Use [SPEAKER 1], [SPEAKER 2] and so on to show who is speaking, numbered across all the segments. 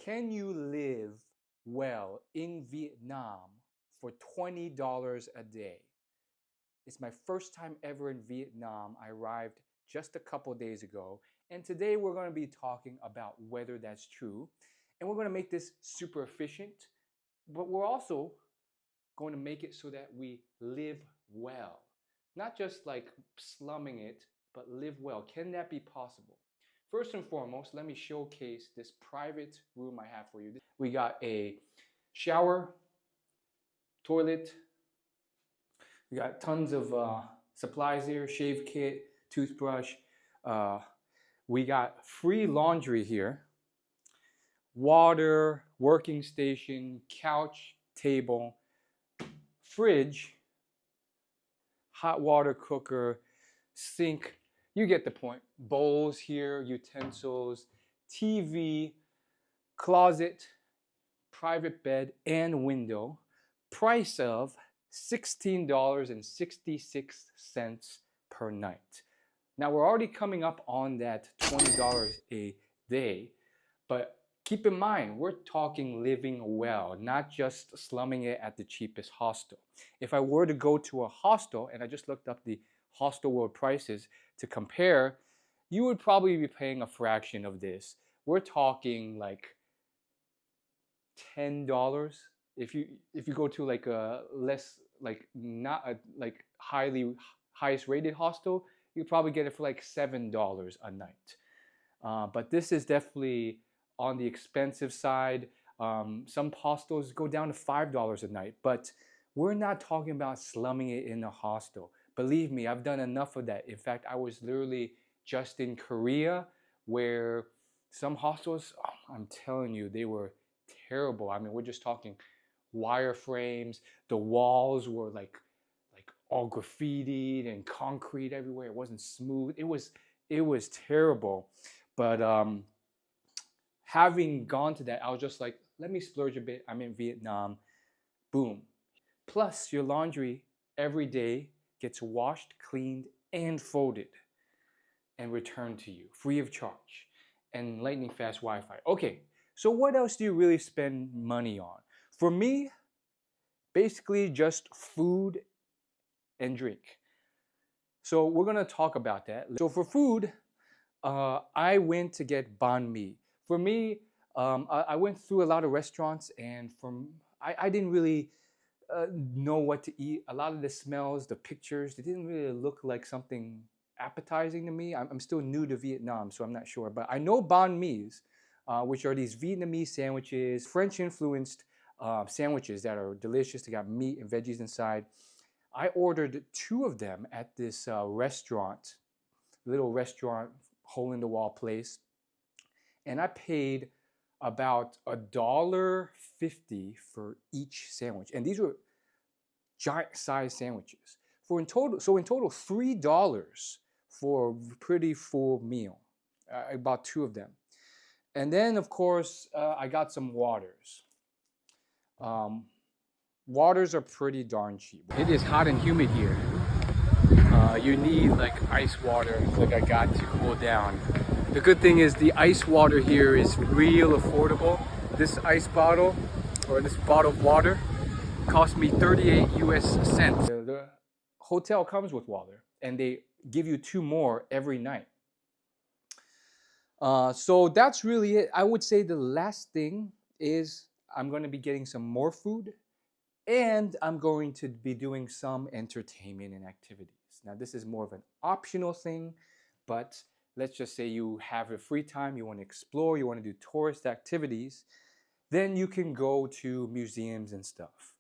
[SPEAKER 1] Can you live well in Vietnam for $20 a day? It's my first time ever in Vietnam. I arrived just a couple days ago. And today we're going to be talking about whether that's true. And we're going to make this super efficient, but we're also going to make it so that we live well. Not just like slumming it, but live well. Can that be possible? First and foremost, let me showcase this private room I have for you. We got a shower, toilet, we got tons of supplies here, shave kit, toothbrush. Uh, we got free laundry here, water, working station, couch, table, fridge, hot water cooker, sink. You get the point. Bowls here, utensils, TV, closet, private bed, and window. Price of $16.66 per night. Now we're already coming up on that $20 a day, but keep in mind, we're talking living well, not just slumming it at the cheapest hostel. If I were to go to a hostel, and I just looked up the hostel world prices to compare, you would probably be paying a fraction of this. We're talking like $10 if you go to like a less like not a like highest rated hostel. You probably get it for like $7 a night. But this is definitely on the expensive side. Some hostels go down to $5 a night, but we're not talking about slumming it in a hostel. Believe me, I've done enough of that. In fact, I was literally just in Korea where some hostels, oh, I'm telling you, they were terrible. I mean, we're just talking wireframes. The walls were like all graffitied and concrete everywhere. It wasn't smooth. It was terrible. But having gone to that, I was just like, let me splurge a bit. I'm in Vietnam. Boom. Plus, your laundry every day gets washed, cleaned, and folded and returned to you free of charge. And lightning fast Wi-Fi. Okay, so what else do you really spend money on? For me, basically just food and drink. So we're gonna talk about that. So for food, I went to get banh mi. For me, I went through a lot of restaurants, and I didn't really know what to eat. A lot of the smells, the pictures, they didn't really look like something appetizing to me. I'm still new to Vietnam, so I'm not sure. But I know banh mi's, which are these Vietnamese sandwiches, French-influenced sandwiches that are delicious. They got meat and veggies inside. I ordered 2 of them at this restaurant, little restaurant, hole-in-the-wall place, and I paid about $1.50 for each sandwich. And these were giant-sized sandwiches. In total $3 for a pretty full meal. I bought 2 of them. And then, of course, I got some waters. Waters are pretty darn cheap. It is hot and humid here. You need like ice water, like I got to cool down. The good thing is the ice water here is real affordable. This ice bottle, or this bottle of water, cost me 38 US cents. The hotel comes with water, and they give you 2 more every night. So that's really it. I would say the last thing is I'm going to be getting some more food, and I'm going to be doing some entertainment and activities. Now, this is more of an optional thing, but let's just say you have a free time, you want to explore, you want to do tourist activities, then you can go to museums and stuff.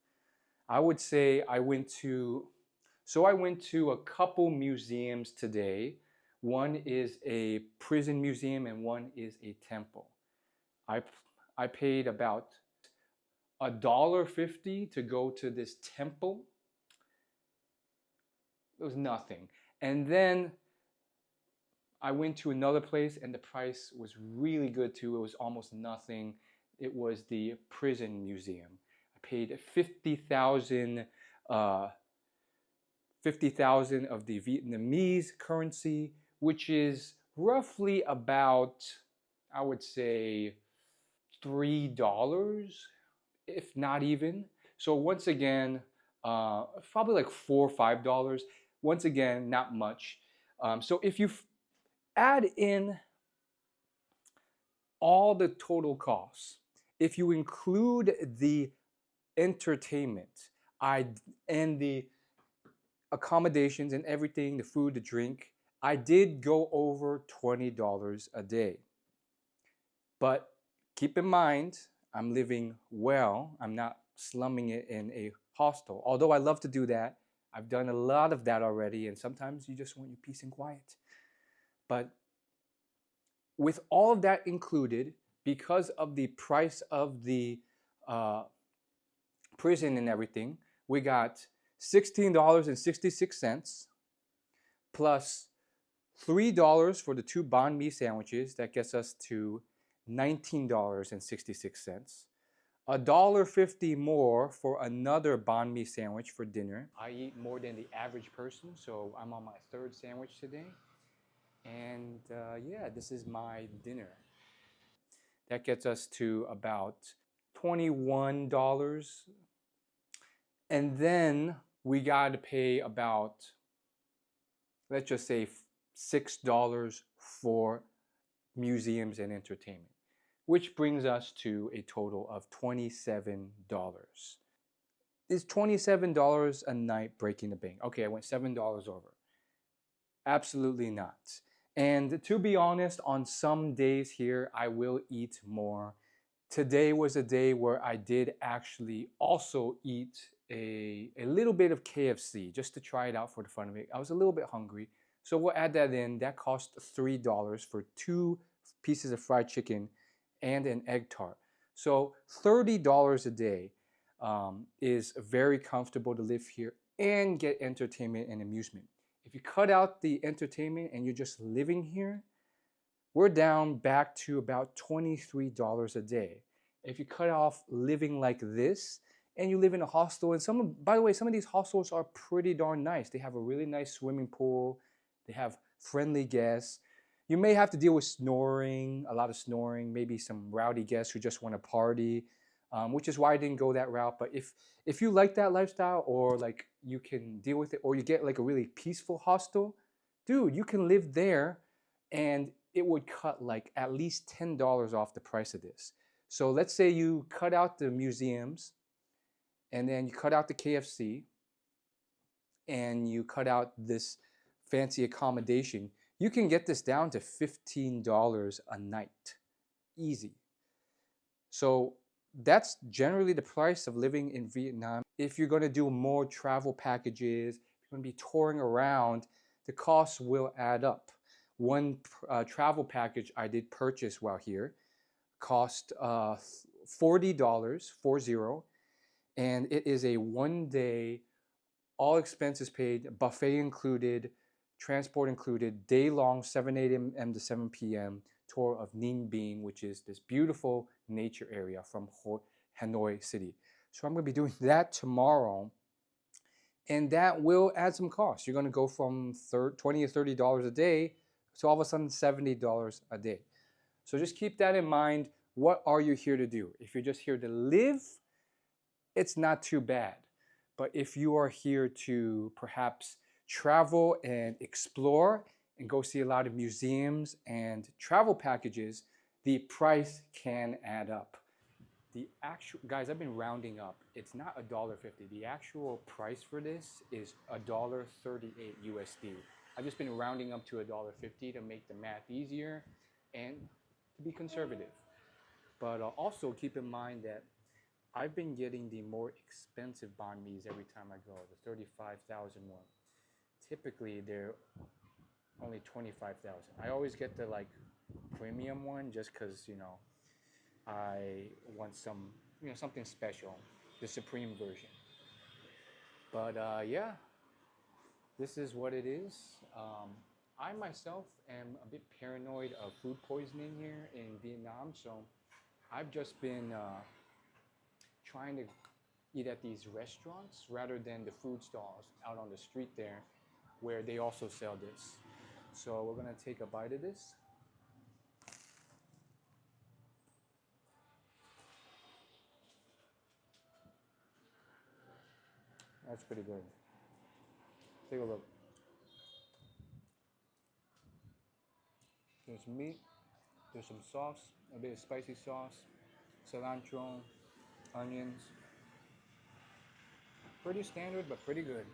[SPEAKER 1] I would say I went to a couple museums today. One is a prison museum and one is a temple. I paid about $1.50 to go to this temple. It was nothing. And then I went to another place and the price was really good too. It was almost nothing. It was the prison museum. I paid 50,000 of the Vietnamese currency, which is roughly about, I would say, $3, if not even. So once again, probably like $4 or $5. Once again, not much. So if you add in all the total costs, if you include the entertainment, I and the accommodations and everything, the food, the drink, I did go over $20 a day. But keep in mind, I'm living well. I'm not slumming it in a hostel. Although I love to do that. I've done a lot of that already, and sometimes you just want your peace and quiet. But with all of that included, because of the price of the uh, prison and everything, we got $16.66 plus $3 for the two banh mi sandwiches. That gets us to $19.66. $1.50 more for another banh mi sandwich for dinner. I eat more than the average person, so I'm on my third sandwich today. And yeah, this is my dinner. That gets us to about $21. And then we got to pay about, let's just say, $6 for museums and entertainment, which brings us to a total of $27. Is $27 a night breaking the bank? Okay, I went $7 over. Absolutely not. And to be honest, on some days here, I will eat more. Today was a day where I did actually also eat a little bit of KFC just to try it out for the fun of it. I was a little bit hungry. So we'll add that in. That cost $3 for two pieces of fried chicken and an egg tart. So $30 a day is very comfortable to live here and get entertainment and amusement. If you cut out the entertainment and you're just living here, we're down back to about $23 a day. If you cut off living like this and you live in a hostel, and by the way, some of these hostels are pretty darn nice. They have a really nice swimming pool. They have friendly guests. You may have to deal with snoring, a lot of snoring, maybe some rowdy guests who just want to party, which is why I didn't go that route. But if you like that lifestyle, or like you can deal with it, or you get like a really peaceful hostel, dude, you can live there and it would cut like at least $10 off the price of this. So let's say you cut out the museums and then you cut out the KFC and you cut out this fancy accommodation. You can get this down to $15 a night. Easy. So that's generally the price of living in Vietnam. If you're going to do more travel packages, if you're going to be touring around, the costs will add up. One travel package I did purchase while here cost $40, 40, and it is a 1-day, all expenses paid, buffet included, transport included, day-long 7 a.m. to 7 p.m. tour of Ninh Binh, which is this beautiful nature area from Hanoi City. So I'm going to be doing that tomorrow, and that will add some costs. You're going to go from $20 to $30 a day to all of a sudden $70 a day. So just keep that in mind. What are you here to do? If you're just here to live, it's not too bad. But if you are here to perhaps travel and explore and go see a lot of museums and travel packages, the price can add up. The actual, guys, I've been rounding up. It's not $1.50. The actual price for this is $1.38 USD. I've just been rounding up to $1.50 to make the math easier and to be conservative. But also keep in mind that I've been getting the more expensive banh mi's every time I go, the 35,000 one. Typically, they're only 25,000. I always get the like premium one just because, you know, I want some, you know, something special, the supreme version. But yeah, this is what it is. I myself am a bit paranoid of food poisoning here in Vietnam, so I've just been trying to eat at these restaurants rather than the food stalls out on the street there where they also sell this. So we're gonna take a bite of this. That's pretty good. Take a look. There's some meat, there's some sauce, a bit of spicy sauce, cilantro, onions. Pretty standard, but pretty good.